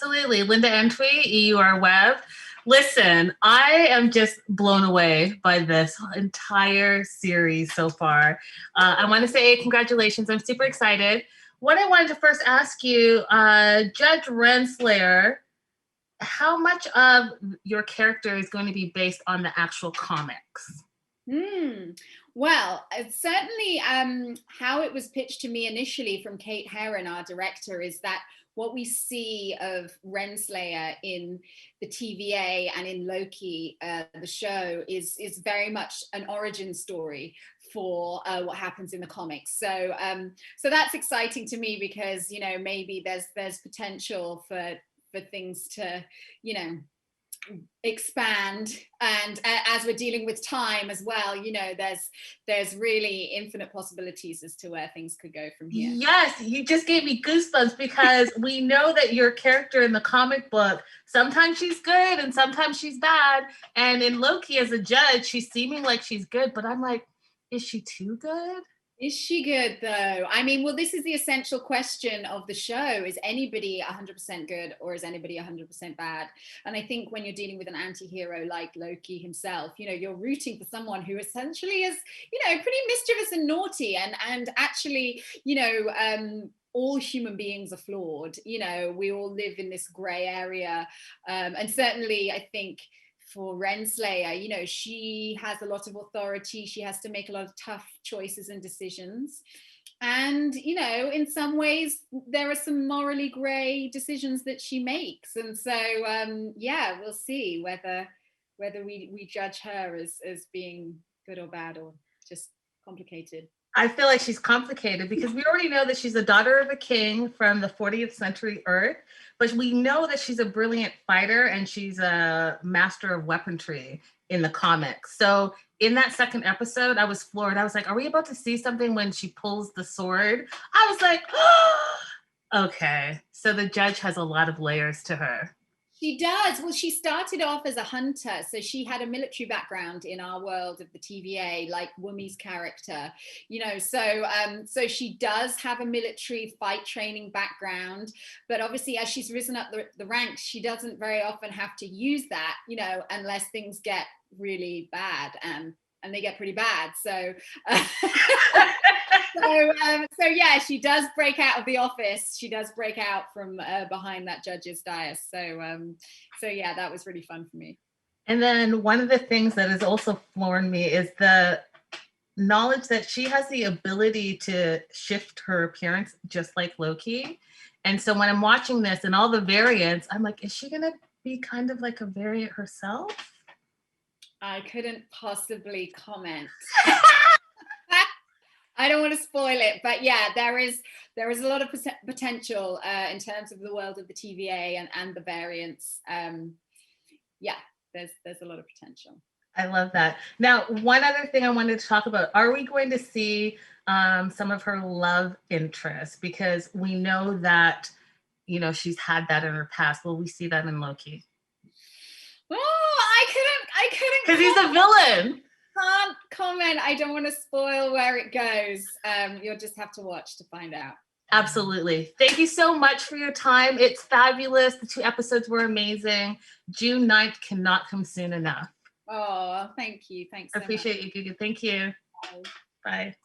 Absolutely. Linda Antwi, EUR Web. Listen, I am just blown away by this entire series so far. I want to say congratulations. I'm super excited. What I wanted to first ask you, Judge Renslayer, how much of your character is going to be based on the actual comics? Well, certainly how it was pitched to me initially from Kate Herron, our director, is that what we see of Renslayer in the TVA and in Loki, the show, is very much an origin story for what happens in the comics. So that's exciting to me because, you know, maybe there's potential for things to, you know, expand, and as we're dealing with time as well, you know, there's really infinite possibilities as to where things could go from here. Yes, you just gave me goosebumps because we know that your character in the comic book, sometimes she's good and sometimes she's bad, and in Loki as a judge she's seeming like she's good, but I'm like, is she too good? Is she good though? I mean, well, this is the essential question of the show. Is anybody 100% good or is anybody 100% bad? And I think when you're dealing with an anti-hero like Loki himself, you know, you're rooting for someone who essentially is, you know, pretty mischievous and naughty, and actually, you know, all human beings are flawed. You know, we all live in this gray area. And certainly I think for Renslayer, you know, she has a lot of authority. She has to make a lot of tough choices and decisions. And, you know, in some ways, there are some morally gray decisions that she makes. And so, yeah, we'll see whether we judge her as being good or bad or just complicated. I feel like she's complicated because we already know that she's a daughter of a king from the 40th century Earth, but we know that she's a brilliant fighter and she's a master of weaponry in the comics. So in that second episode, I was floored. I was like, are we about to see something when she pulls the sword? I was like, oh, okay. So the judge has a lot of layers to her. She does. Well, she started off as a hunter, so she had a military background in our world of the TVA, like Wumi's character, you know. So she does have a military fight training background, but obviously, as she's risen up the ranks, she doesn't very often have to use that, you know, unless things get really bad, and they get pretty bad. So. So yeah, she does break out of the office. She does break out from behind that judge's dais. So yeah, that was really fun for me. And then one of the things that has also floored me is the knowledge that she has the ability to shift her appearance just like Loki. And so when I'm watching this and all the variants, I'm like, is she gonna be kind of like a variant herself? I couldn't possibly comment. I don't want to spoil it, but yeah, there is a lot of potential in terms of the world of the TVA and the variants. Yeah, there's a lot of potential. I love that. Now, one other thing I wanted to talk about, are we going to see some of her love interests? Because we know that, you know, she's had that in her past. Will we see that in Loki? Oh, I couldn't. Because he's a villain. Can't comment. I don't want to spoil where it goes. You'll just have to watch to find out. Absolutely. Thank you so much for your time. It's fabulous. The 2 episodes were amazing. June 9th cannot come soon enough. Oh, thank you. Thanks so much. I appreciate you, Gugu. Thank you. Bye. Bye.